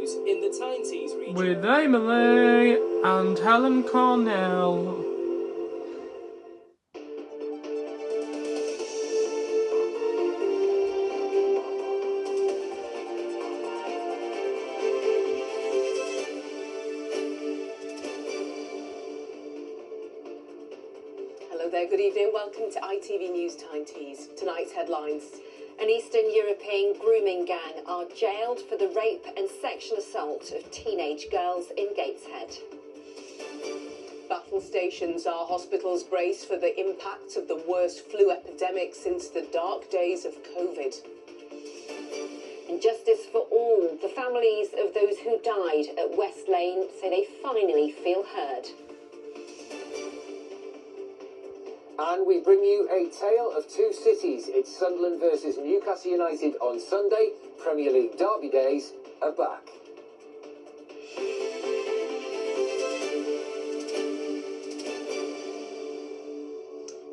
news in the Tyne region. With Emily and Helen Carnell. Hello there, good evening. Welcome to ITV News Tyne. Tonight's headlines. An Eastern European grooming gang are jailed for the rape and sexual assault of teenage girls in Gateshead. Battle stations are hospitals brace for the impact of the worst flu epidemic since the dark days of COVID. And justice for all. The families of those who died at West Lane say they finally feel heard. And we bring you a tale of two cities. It's Sunderland versus Newcastle United on Sunday. Premier League derby days are back.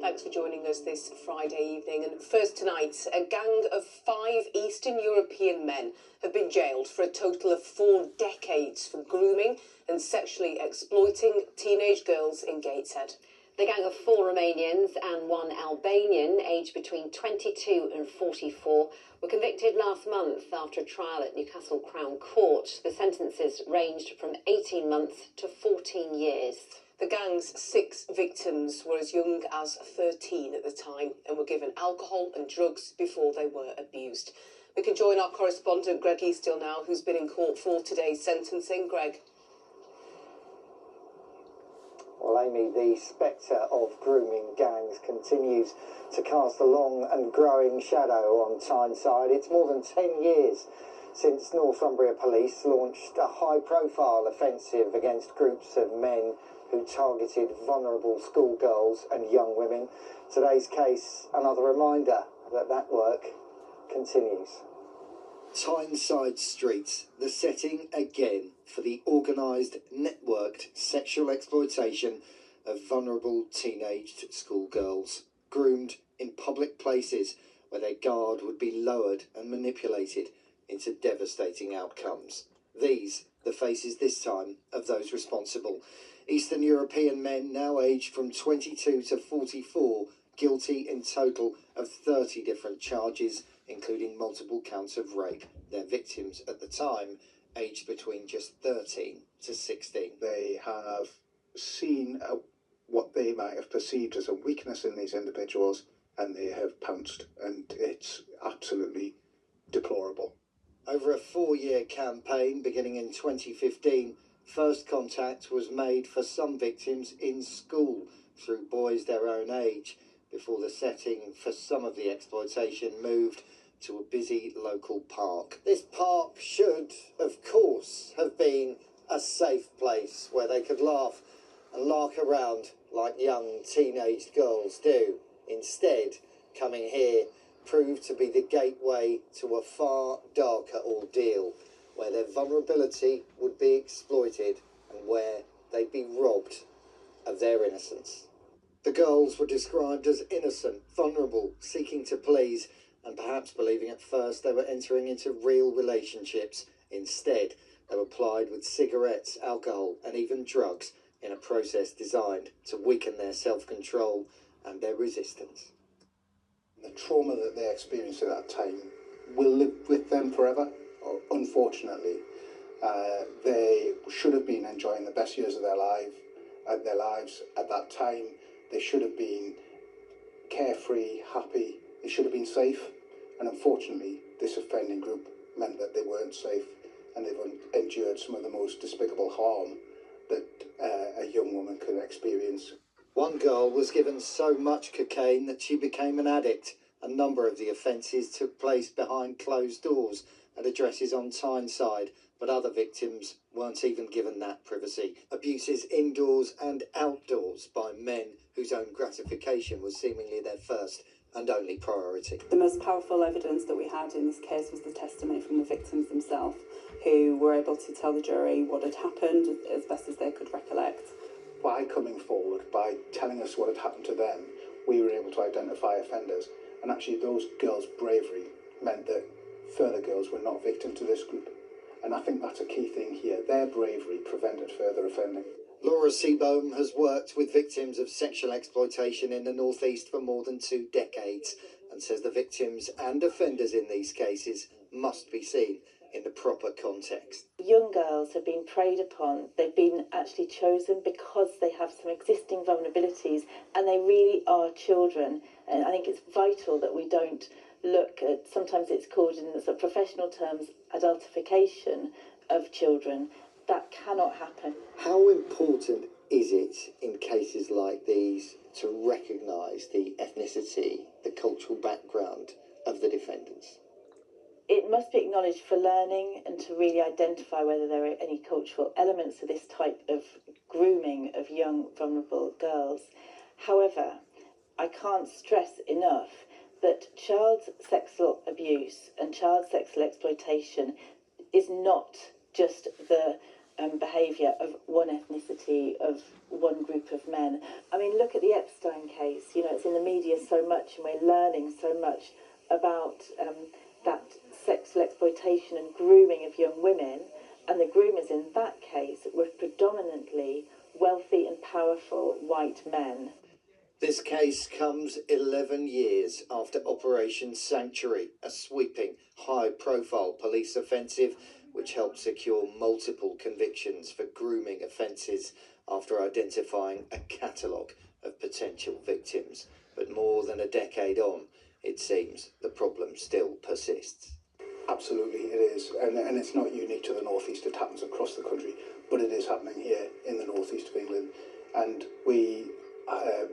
Thanks for joining us this Friday evening. And first tonight, a gang of 5 Eastern European men have been jailed for a total of 4 decades for grooming and sexually exploiting teenage girls in Gateshead. The gang of 4 Romanians and 1 Albanian, aged between 22 and 44, were convicted last month after a trial at Newcastle Crown Court. The sentences ranged from 18 months to 14 years. The gang's 6 victims were as young as 13 at the time and were given alcohol and drugs before they were abused. We can join our correspondent Greg Eastill now, who's been in court for today's sentencing. Greg. Well, Amy, the spectre of grooming gangs continues to cast a long and growing shadow on Tyneside. It's more than 10 years since Northumbria Police launched a high-profile offensive against groups of men who targeted vulnerable schoolgirls and young women. Today's case, another reminder that that work continues. Tyneside streets, the setting again for the organised, networked sexual exploitation of vulnerable teenaged schoolgirls, groomed in public places where their guard would be lowered and manipulated into devastating outcomes. These, the faces this time of those responsible. Eastern European men now aged from 22 to 44, guilty in total of 30 different charges, including multiple counts of rape. Their victims at the time aged between just 13 to 16. They have seen what they might have perceived as a weakness in these individuals, and they have pounced, and it's absolutely deplorable. Over a 4-year campaign beginning in 2015, first contact was made for some victims in school through boys their own age, before the setting for some of the exploitation moved to a busy local park. This park should, of course, have been a safe place where they could laugh and lark around like young teenage girls do. Instead, coming here proved to be the gateway to a far darker ordeal, where their vulnerability would be exploited and where they'd be robbed of their innocence. The girls were described as innocent, vulnerable, seeking to please, and perhaps believing at first they were entering into real relationships. Instead, they were plied with cigarettes, alcohol, and even drugs in a process designed to weaken their self-control and their resistance. The trauma that they experienced at that time will live with them forever, unfortunately. They should have been enjoying the best years of their lives at that time. They should have been carefree, happy. They should have been safe. And unfortunately, this offending group meant that they weren't safe, and they've endured some of the most despicable harm that a young woman could experience. One girl was given so much cocaine that she became an addict. A number of the offences took place behind closed doors at addresses on Tyneside, but other victims weren't even given that privacy. Abuses indoors and outdoors by men whose own gratification was seemingly their first and only priority. The most powerful evidence that we had in this case was the testimony from the victims themselves, who were able to tell the jury what had happened as best as they could recollect. By coming forward, by telling us what had happened to them, we were able to identify offenders, and actually those girls' bravery meant that further girls were not victim to this group. And I think that's a key thing here. Their bravery prevented further offending. Laura Seabohm has worked with victims of sexual exploitation in the North East for more than 2 decades and says the victims and offenders in these cases must be seen in the proper context. Young girls have been preyed upon. They've been actually chosen because they have some existing vulnerabilities and they really are children. And I think it's vital that we don't look at, sometimes it's called in the sort of professional terms, adultification of children. That cannot happen. How important is it in cases like these to recognise the ethnicity, the cultural background of the defendants? It must be acknowledged for learning and to really identify whether there are any cultural elements of this type of grooming of young, vulnerable girls. However, I can't stress enough that child sexual abuse and child sexual exploitation is not just the behaviour of one ethnicity, of one group of men. I mean, look at the Epstein case. You know, it's in the media so much and we're learning so much about that sexual exploitation and grooming of young women, and the groomers in that case were predominantly wealthy and powerful white men. This case comes 11 years after Operation Sanctuary, a sweeping, high-profile police offensive which helped secure multiple convictions for grooming offences after identifying a catalogue of potential victims. But more than a decade on, it seems the problem still persists. Absolutely, it is. And it's not unique to the North East. It happens across the country, but it is happening here in the North East of England. And we,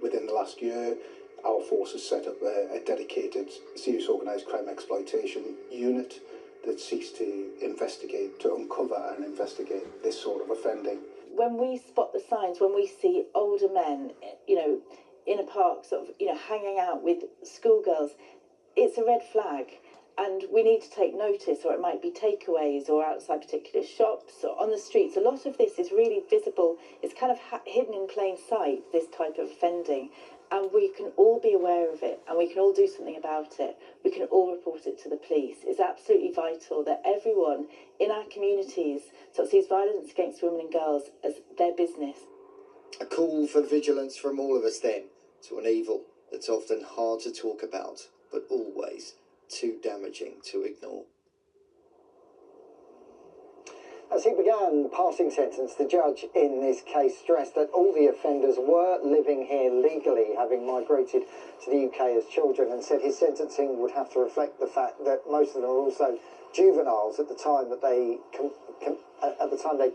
within the last year, our force has set up a dedicated serious organised crime exploitation unit that seeks to investigate, to uncover and investigate this sort of offending. When we spot the signs, when we see older men, you know, in a park, sort of, you know, hanging out with schoolgirls, it's a red flag. And we need to take notice, or it might be takeaways or outside particular shops or on the streets. A lot of this is really visible. It's kind of hidden in plain sight, this type of offending. And we can all be aware of it and we can all do something about it. We can all report it to the police. It's absolutely vital that everyone in our communities sort of sees violence against women and girls as their business. A call for vigilance from all of us then to an evil that's often hard to talk about, but always too damaging to ignore. As he began passing sentence, the judge in this case stressed that all the offenders were living here legally, having migrated to the UK as children, and said his sentencing would have to reflect the fact that most of them were also juveniles at the time that they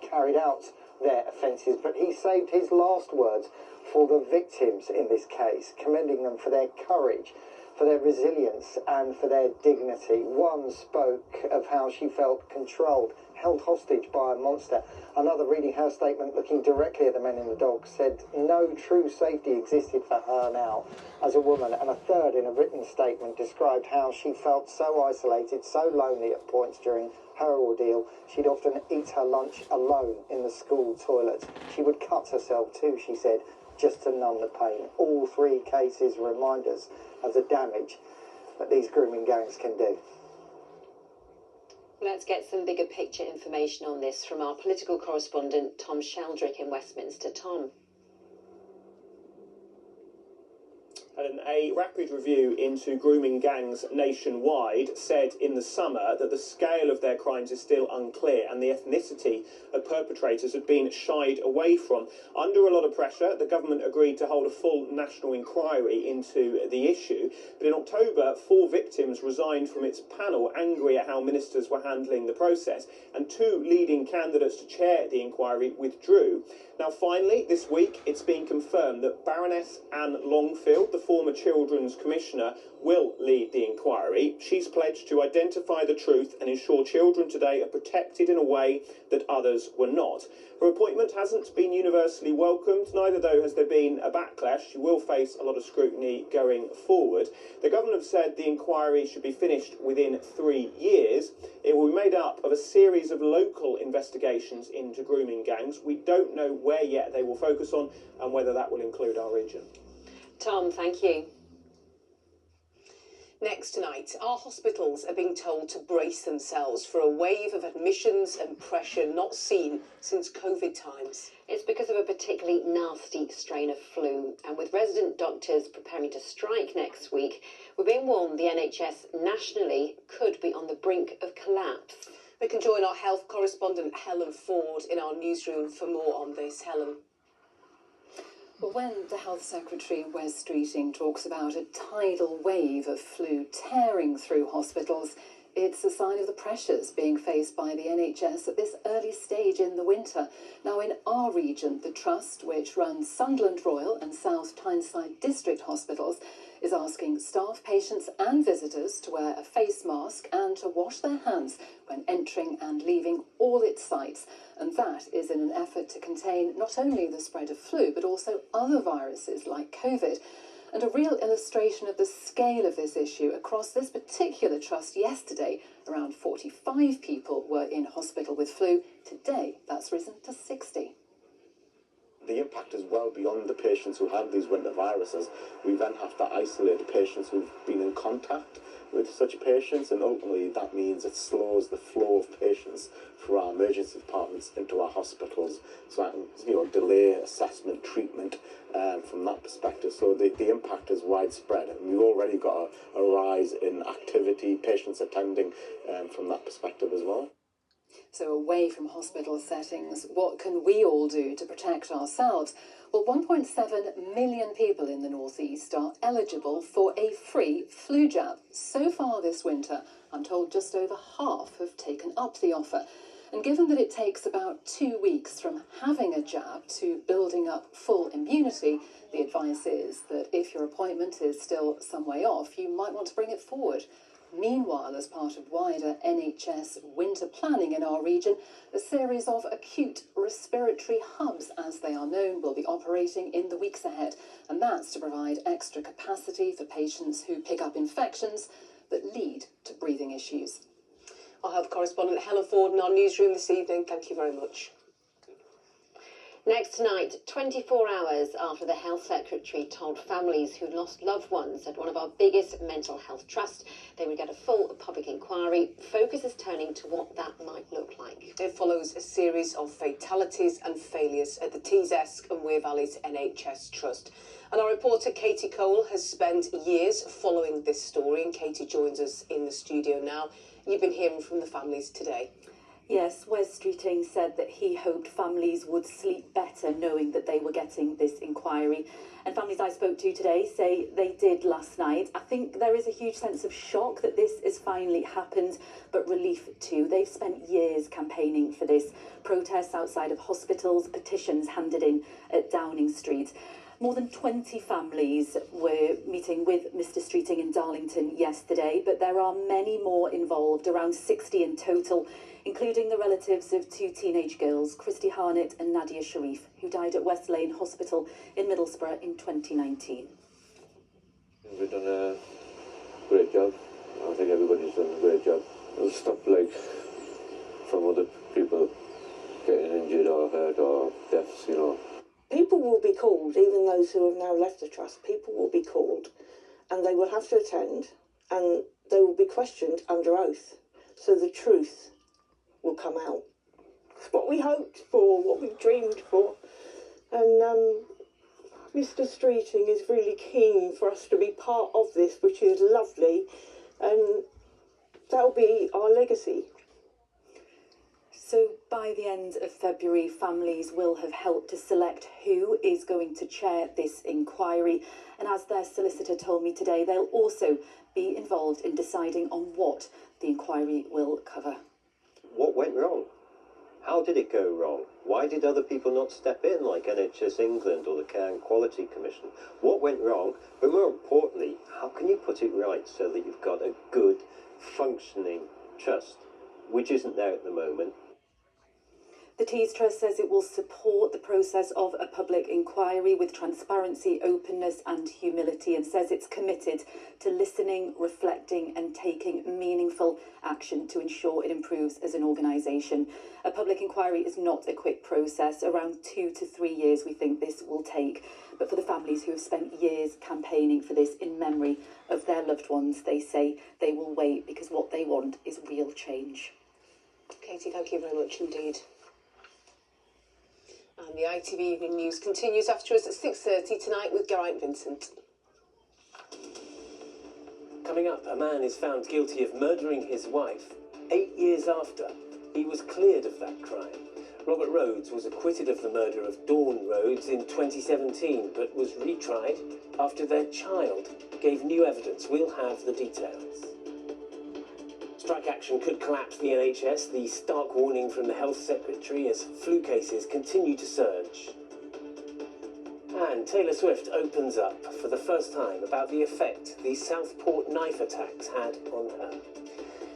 carried out their offences. But he saved his last words for the victims in this case, commending them for their courage, for their resilience and for their dignity. One spoke of how she felt controlled, held hostage by a monster. Another, reading her statement, looking directly at the men in the dog, said no true safety existed for her now as a woman. And a third, in a written statement, described how she felt so isolated, so lonely at points during her ordeal. She'd often eat her lunch alone in the school toilet. She would cut herself too, she said, just to numb the pain. All 3 cases remind us of the damage that these grooming gangs can do. Let's get some bigger picture information on this from our political correspondent Tom Sheldrick in Westminster. Tom. And a rapid review into grooming gangs nationwide said in the summer that the scale of their crimes is still unclear and the ethnicity of perpetrators had been shied away from. Under a lot of pressure, the government agreed to hold a full national inquiry into the issue. But in October, 4 victims resigned from its panel, angry at how ministers were handling the process, and 2 leading candidates to chair the inquiry withdrew. Now, finally, this week, it's been confirmed that Baroness Anne Longfield, the former Children's Commissioner, will lead the inquiry. She's pledged to identify the truth and ensure children today are protected in a way that others were not. Her appointment hasn't been universally welcomed, neither though has there been a backlash. She will face a lot of scrutiny going forward. The government have said the inquiry should be finished within 3 years. It will be made up of a series of local investigations into grooming gangs. We don't know where yet they will focus on and whether that will include our region. Tom, thank you. Next tonight, our hospitals are being told to brace themselves for a wave of admissions and pressure not seen since COVID times. It's because of a particularly nasty strain of flu, and with resident doctors preparing to strike next week, we're being warned the NHS nationally could be on the brink of collapse. We can join our health correspondent Helen Ford in our newsroom for more on this. Helen. Well, when the Health Secretary Wes Streeting talks about a tidal wave of flu tearing through hospitals, it's a sign of the pressures being faced by the NHS at this early stage in the winter. Now, in our region, the Trust, which runs Sunderland Royal and South Tyneside District Hospitals, is asking staff, patients and visitors to wear a face mask and to wash their hands when entering and leaving all its sites. And that is in an effort to contain not only the spread of flu, but also other viruses like COVID. And a real illustration of the scale of this issue across this particular trust yesterday, around 45 people were in hospital with flu. Today, that's risen to 60. The impact is well beyond the patients who have these winter viruses. We then have to isolate patients who've been in contact with such patients, and ultimately that means it slows the flow of patients through our emergency departments into our hospitals. So that can, delay assessment, treatment from that perspective. So the impact is widespread, and we've already got a rise in activity, patients attending from that perspective as well. So away from hospital settings, what can we all do to protect ourselves? Well, 1.7 million people in the North East are eligible for a free flu jab. So far this winter, I'm told just over half have taken up the offer. And given that it takes about 2 weeks from having a jab to building up full immunity, the advice is that if your appointment is still some way off, you might want to bring it forward. Meanwhile, as part of wider NHS winter planning in our region, a series of acute respiratory hubs, as they are known, will be operating in the weeks ahead. And that's to provide extra capacity for patients who pick up infections that lead to breathing issues. Our health correspondent Helen Ford in our newsroom this evening. Thank you very much. Next tonight, 24 hours after the Health Secretary told families who lost loved ones at one of our biggest mental health trusts they would get a full public inquiry, focus is turning to what that might look like. It follows a series of fatalities and failures at the Tees-esque and Wear Valley's NHS Trust. And our reporter Katie Cole has spent years following this story, and Katie joins us in the studio now. You've been hearing from the families today. Yes, Wes Streeting said that he hoped families would sleep better knowing that they were getting this inquiry. And families I spoke to today say they did last night. I think there is a huge sense of shock that this has finally happened, but relief too. They've spent years campaigning for this. Protests outside of hospitals, petitions handed in at Downing Street. More than 20 families were meeting with Mr Streeting in Darlington yesterday, but there are many more involved, around 60 in total, including the relatives of two teenage girls, Christy Harnett and Nadia Sharif, who died at West Lane Hospital in Middlesbrough in 2019. We've done a great job. I think everybody's done a great job. It'll stop, from other people getting injured or hurt or deaths, People will be called, even those who have now left the trust, people will be called and they will have to attend and they will be questioned under oath. So the truth will come out. It's what we hoped for, what we dreamed for. And Mr Streeting is really keen for us to be part of this, which is lovely. And that'll be our legacy. So by the end of February, families will have helped to select who is going to chair this inquiry. And as their solicitor told me today, they'll also be involved in deciding on what the inquiry will cover. What went wrong? How did it go wrong? Why did other people not step in, like NHS England or the Care and Quality Commission? What went wrong? But more importantly, how can you put it right so that you've got a good, functioning trust, which isn't there at the moment? The Tees Trust says it will support the process of a public inquiry with transparency, openness and humility, and says it's committed to listening, reflecting and taking meaningful action to ensure it improves as an organisation. A public inquiry is not a quick process. Around 2 to 3 years we think this will take. But for the families who have spent years campaigning for this in memory of their loved ones, they say they will wait because what they want is real change. Katie, thank you very much indeed. And the ITV Evening News continues after us at 6:30 tonight with Geraint Vincent. Coming up, a man is found guilty of murdering his wife 8 years after he was cleared of that crime. Robert Rhodes was acquitted of the murder of Dawn Rhodes in 2017, but was retried after their child gave new evidence. We'll have the details. Strike action could collapse the NHS, the stark warning from the Health Secretary as flu cases continue to surge. And Taylor Swift opens up for the first time about the effect the Southport knife attacks had on her.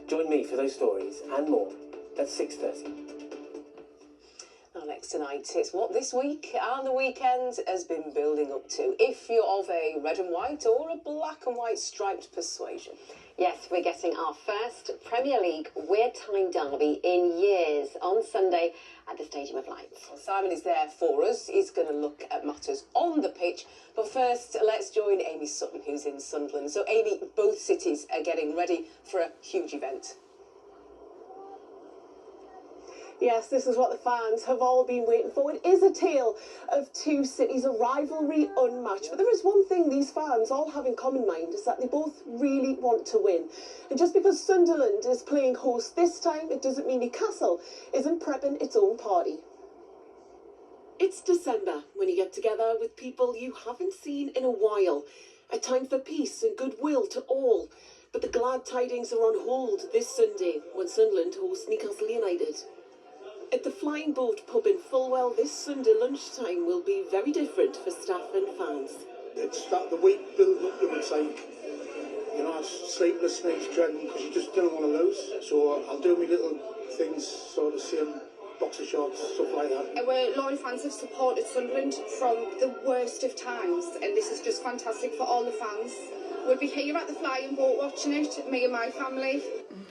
Join me for those stories and more at 6:30. Now next tonight, it's what this week and the weekend has been building up to, if you're of a red and white or a black and white striped persuasion. Yes, we're getting our first Premier League We're Tyne derby in years on Sunday at the Stadium of Lights. Well, Simon is there for us. He's going to look at matters on the pitch. But first, let's join Amy Sutton, who's in Sunderland. So, Amy, both cities are getting ready for a huge event. Yes, this is what the fans have all been waiting for. It is a tale of two cities, a rivalry unmatched. But there is one thing these fans all have in common mind, is that they both really want to win. And just because Sunderland is playing host this time, it doesn't mean Newcastle isn't prepping its own party. It's December when you get together with people you haven't seen in a while. A time for peace and goodwill to all. But the glad tidings are on hold this Sunday when Sunderland hosts Newcastle United. At the Flying Boat pub in Fulwell this Sunday lunchtime will be very different for staff and fans. It's that the week building up to it's like, you know, sleepless nights dreading because you just don't want to lose. So I'll do my little things, sort of same boxer shorts, stuff like that. Our loyal fans have supported Sunderland from the worst of times, and this is just fantastic for all the fans. We'll be here at the Flying Boat watching it, me and my family.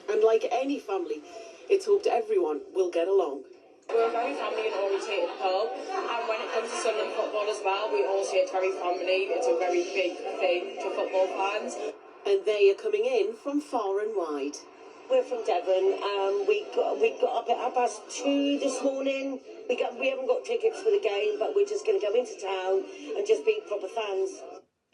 And like any family, it's hoped everyone will get along. We're a very family-orientated pub, and when it comes to Sunderland football as well, we all see it's very family. It's a very big thing to football fans. And they are coming in from far and wide. We're from Devon. We got up at 2:30 this morning. We haven't got tickets for the game, but we're just going to go into town and just be proper fans.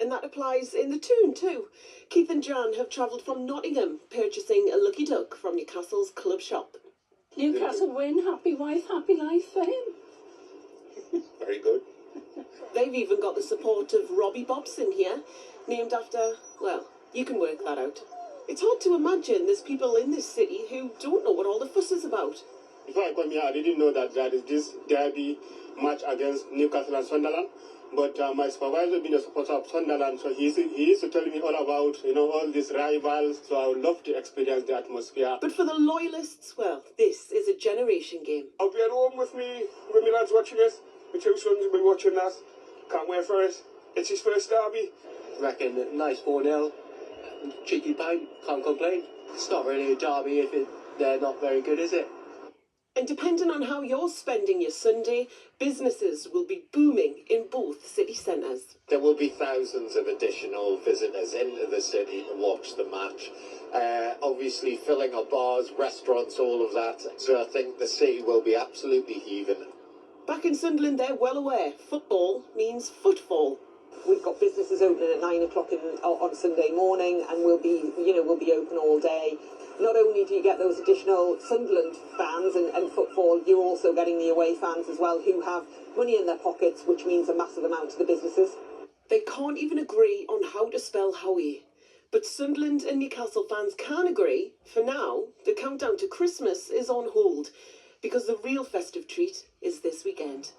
And that applies in the Toon too. Keith and Jan have travelled from Nottingham, purchasing a lucky duck from Newcastle's club shop. Newcastle win, happy wife, happy life for him. Very good. They've even got the support of Robbie Bobson here, named after, well, you can work that out. It's hard to imagine there's people in this city who don't know what all the fuss is about. Before I come here, I didn't know that there is this derby match against Newcastle and Sunderland. But my supervisor being a supporter of Sunderland, so he used to tell me all about, all these rivals. So I would love to experience the atmosphere. But for the loyalists, well, this is a generation game. I'll be at home with me lads watching us. My two sons will be watching us. Can't wait for it. It's his first derby. Reckon nice 4-0. Cheeky pint, can't complain. It's not really a derby if they're not very good, is it? And depending on how you're spending your Sunday, businesses will be booming in both city centres. There will be thousands of additional visitors into the city to watch the match. Obviously filling up bars, restaurants, all of that. So I think the city will be absolutely heaving. Back in Sunderland, they're well aware football means footfall. We've got businesses opening at 9 o'clock on Sunday morning, and we'll be open all day. Not only do you get those additional Sunderland fans and footfall, you're also getting the away fans as well, who have money in their pockets, which means a massive amount to the businesses. They can't even agree on how to spell Howie. But Sunderland and Newcastle fans can agree, for now, the countdown to Christmas is on hold, because the real festive treat is this weekend.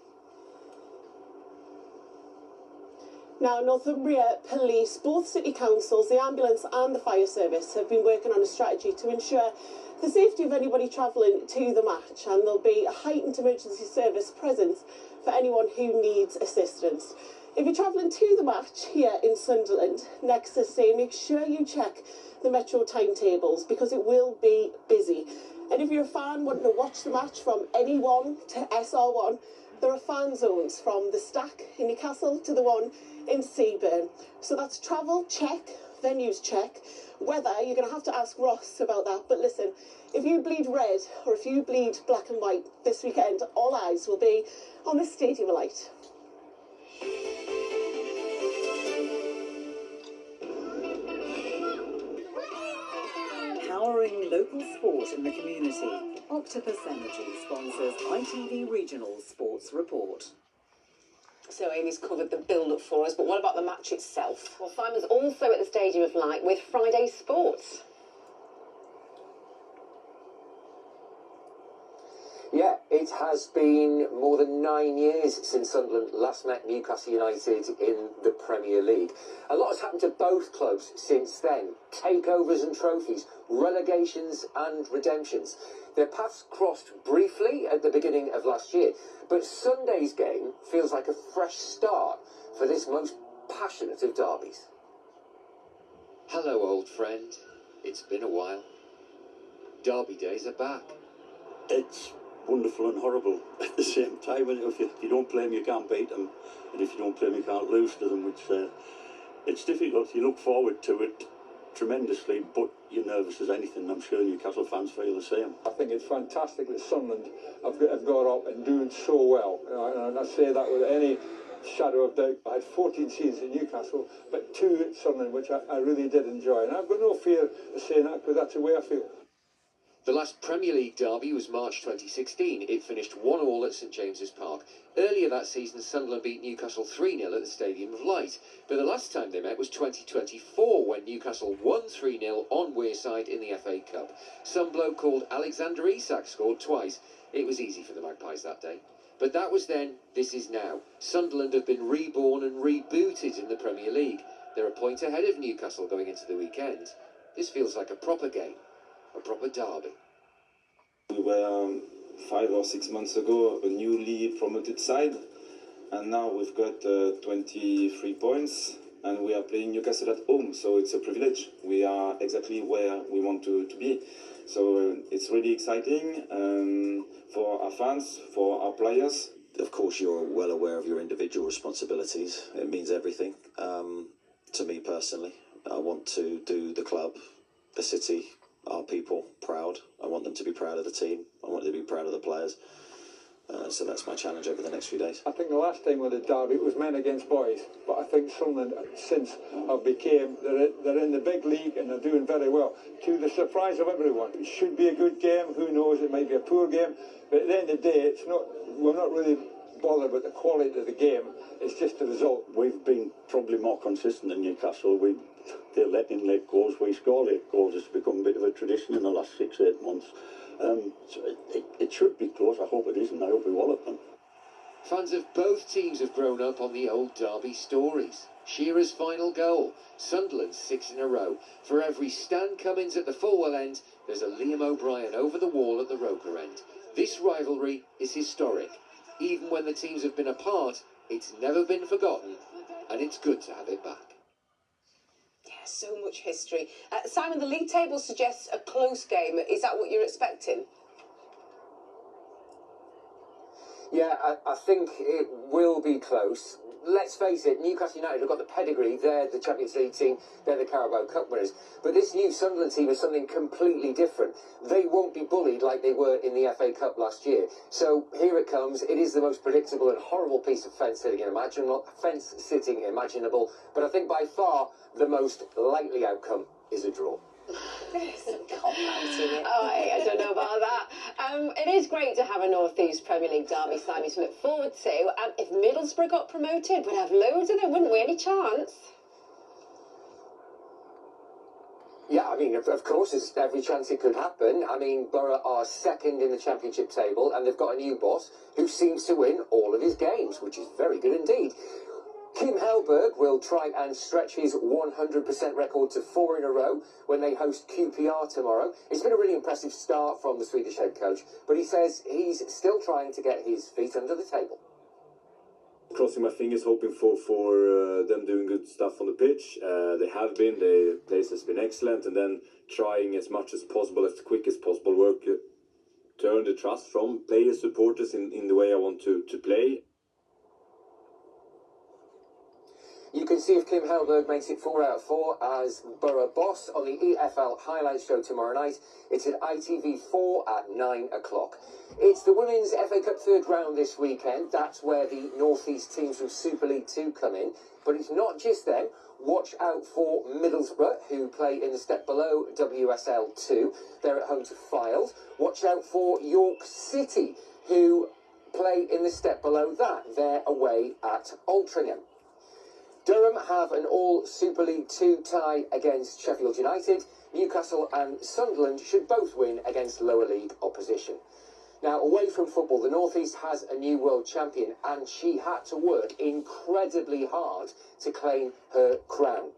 Now, Northumbria Police, both city councils, the ambulance and the fire service have been working on a strategy to ensure for the safety of anybody travelling to the match, and there'll be a heightened emergency service presence for anyone who needs assistance. If you're travelling to the match here in Sunderland next Thursday, make sure you check the Metro timetables because it will be busy. And if you're a fan wanting to watch the match from NE1 to SR1, there are fan zones from the Stack in Newcastle to the one in Seaburn. So that's travel check, venues check. Weather, you're going to have to ask Ross about that. But listen, if you bleed red or if you bleed black and white this weekend, all eyes will be on the Stadium Light. Powering local sport in the community, Octopus Energy sponsors ITV Regional Sports Report. So Amy's covered the build-up for us, but what about the match itself? Well, Simon's also at the Stadium of Light with Friday Sports. Yeah, it has been more than 9 years since Sunderland last met Newcastle United in the Premier League. A lot has happened to both clubs since then. Takeovers and trophies, relegations and redemptions. Their paths crossed briefly at the beginning of last year, but Sunday's game feels like a fresh start for this most passionate of derbies. Hello, old friend. It's been a while. Derby days are back. It's wonderful and horrible at the same time. And if you don't play them, you can't beat them, and if you don't play them, you can't lose to them. It's difficult. You look forward to it tremendously, but you're nervous as anything. I'm sure Newcastle fans feel the same. I think it's fantastic that Sunderland have got up and doing so well. And I say that with any shadow of doubt. I had 14 seasons in Newcastle, but 2 at Sunderland, which I really did enjoy. And I've got no fear of saying that because that's the way I feel. The last Premier League derby was March 2016. It finished 1-1 at St James's Park. Earlier that season, Sunderland beat Newcastle 3-0 at the Stadium of Light. But the last time they met was 2024, when Newcastle won 3-0 on Wearside in the FA Cup. Some bloke called Alexander Isak scored twice. It was easy for the Magpies that day. But that was then, this is now. Sunderland have been reborn and rebooted in the Premier League. They're a point ahead of Newcastle going into the weekend. This feels like a proper game. A proper derby. We were 5 or 6 months ago a newly promoted side, and now we've got 23 points, and we are playing Newcastle at home, so it's a privilege. We are exactly where we want to be, so it's really exciting for our fans, for our players. Of course, you're well aware of your individual responsibilities. It means everything to me personally. I want to do the club, the city, our people proud. I want them to be proud of the team. I want them to be proud of the players. So that's my challenge over the next few days. I think the last time with the derby it was men against boys, but I think Sunderland since they're in the big league and they're doing very well, to the surprise of everyone. It should be a good game. Who knows? It might be a poor game, but at the end of the day, we're not really bothered about the quality of the game. It's just the result. We've been probably more consistent than Newcastle. They're letting late goals. We score late goals. It's become a bit of a tradition in the last 6-8 months. So it should be close. I hope it isn't. I hope we wallop them. Fans of both teams have grown up on the old derby stories. Shearer's final goal, Sunderland's 6 in a row. For every Stan Cummins at the Fulwell end, there's a Liam O'Brien over the wall at the Rourke end. This rivalry is historic. Even when the teams have been apart, it's never been forgotten, and it's good to have it back. Yeah, so much history. Simon, the league table suggests a close game. Is that what you're expecting? Yeah, I think it will be close. Let's face it, Newcastle United have got the pedigree. They're the Champions League team, they're the Carabao Cup winners. But this new Sunderland team is something completely different. They won't be bullied like they were in the FA Cup last year. So here it comes. It is the most predictable and horrible piece of fence sitting imaginable. But I think by far the most likely outcome is a draw. I don't know about that. It is great to have a North East Premier League derby, Simon, to look forward to. If Middlesbrough got promoted, we'd have loads of them, wouldn't we? Any chance? Yeah, I mean, of course, there's every chance it could happen. I mean, Borough are second in the Championship table, and they've got a new boss who seems to win all of his games, which is very good indeed. Kim Hellberg will try and stretch his 100% record to 4 in a row when they host QPR tomorrow. It's been a really impressive start from the Swedish head coach, but he says he's still trying to get his feet under the table. Crossing my fingers, hoping for them doing good stuff on the pitch. They have been. The place has been excellent, and then trying as much as possible, as quick as possible, work to earn the trust from players, supporters in the way I want to play. You can see if Kim Hellberg makes it 4 out of 4 as Borough boss on the EFL highlight show tomorrow night. It's at ITV 4 at 9 o'clock. It's the Women's FA Cup third round this weekend. That's where the North East teams from Super League 2 come in. But it's not just them. Watch out for Middlesbrough, who play in the step below WSL 2. They're at home to Files. Watch out for York City, who play in the step below that. They're away at Altrincham. Durham have an all Super League 2 tie against Sheffield United. Newcastle and Sunderland should both win against lower league opposition. Now, away from football, the North East has a new world champion, and she had to work incredibly hard to claim her crown.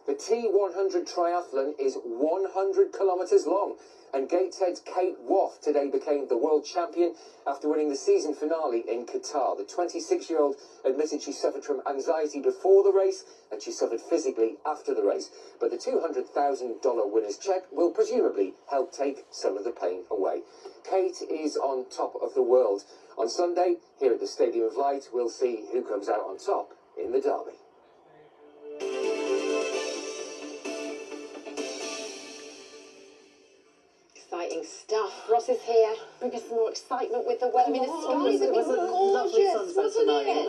The T100 triathlon is 100 kilometres long, and Gateshead's Kate Waff today became the world champion after winning the season finale in Qatar. The 26-year-old admitted she suffered from anxiety before the race, and she suffered physically after the race. But the $200,000 winner's cheque will presumably help take some of the pain away. Kate is on top of the world. On Sunday, here at the Stadium of Light, we'll see who comes out on top in the derby. Exciting stuff. Ross is here. Bring us some more excitement with the weather. I mean, the skies have been Lovely gorgeous, sunset wasn't tonight. it?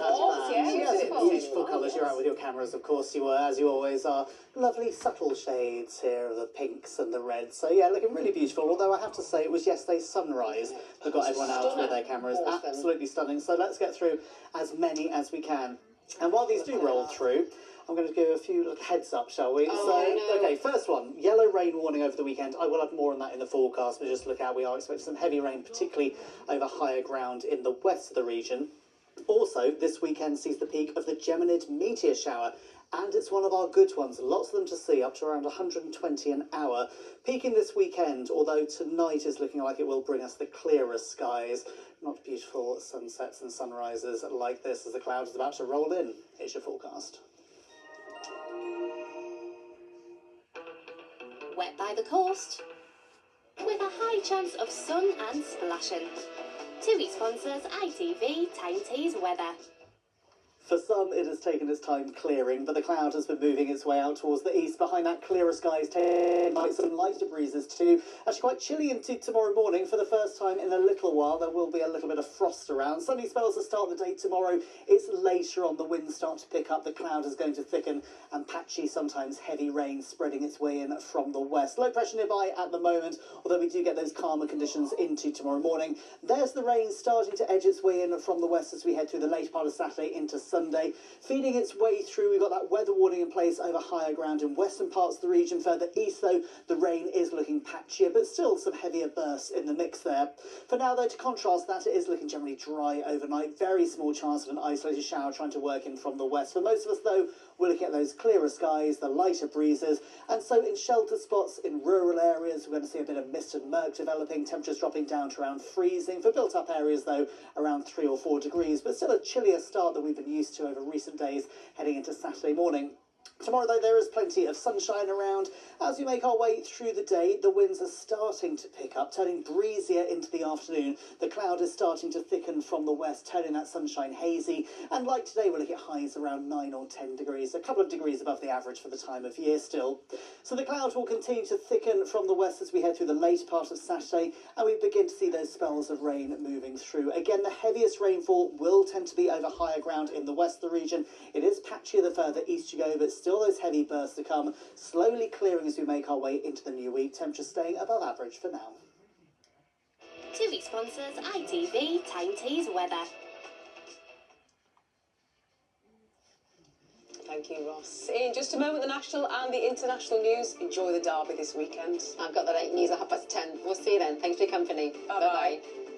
Yes, beautiful colours. You're out with your cameras, of course you were, as you always are. Lovely subtle shades here of the pinks and the reds. So yeah, looking really beautiful. Although I have to say, it was yesterday's sunrise that got everyone out with their cameras. Awesome. Absolutely stunning. So let's get through as many as we can. And while these do roll through, I'm going to give a few little heads up, shall we? Okay, first one, yellow rain warning over the weekend. I will have more on that in the forecast, but just look out, we are expecting some heavy rain, particularly over higher ground in the west of the region. Also, this weekend sees the peak of the Geminid meteor shower, and it's one of our good ones. Lots of them to see, up to around 120 an hour. Peaking this weekend, although tonight is looking like it will bring us the clearest skies. Not beautiful sunsets and sunrises like this as the cloud is about to roll in. Here's your forecast. Wet by the coast, with a high chance of sun and splashing. TV sponsors ITV, Tyne weather. For some, it has taken its time clearing, but the cloud has been moving its way out towards the east. Behind that, clearer skies tonight, some lighter breezes too. Actually quite chilly into tomorrow morning. For the first time in a little while, there will be a little bit of frost around. Sunny spells to start the day tomorrow. It's later on, the winds start to pick up. The cloud is going to thicken, and patchy, sometimes heavy rain spreading its way in from the west. Low pressure nearby at the moment, although we do get those calmer conditions into tomorrow morning. There's the rain starting to edge its way in from the west as we head through the late part of Saturday into Sunday. Feeding its way through, we've got that weather warning in place over higher ground in western parts of the region. Further east, though, the rain is looking patchier, but still some heavier bursts in the mix there. For now, though, to contrast that, it is looking generally dry overnight. Very small chance of an isolated shower trying to work in from the west. For most of us, though, we're looking at those clearer skies, the lighter breezes, and so in sheltered spots in rural areas, we're going to see a bit of mist and murk developing, temperatures dropping down to around freezing. For built-up areas, though, around 3 or 4 degrees, but still a chillier start than we've been used to over recent days heading into Saturday morning. Tomorrow, though, there is plenty of sunshine around. As we make our way through the day, the winds are starting to pick up, turning breezier into the afternoon. The cloud is starting to thicken from the west, turning that sunshine hazy. And like today, we'll look at highs around 9 or 10 degrees, a couple of degrees above the average for the time of year still. So the cloud will continue to thicken from the west as we head through the late part of Saturday, and we begin to see those spells of rain moving through. Again, the heaviest rainfall will tend to be over higher ground in the west of the region. It is patchier the further east you go, but still those heavy bursts to come, slowly clearing as we make our way into the new week. Temperatures staying above average for now. TV sponsors ITV, Tyne weather. Thank you, Ross. In just a moment, the national and the international news. Enjoy the derby this weekend. I've got that 8 news at 10:30. We'll see you then. Thanks for your company. Bye-bye. Bye-bye.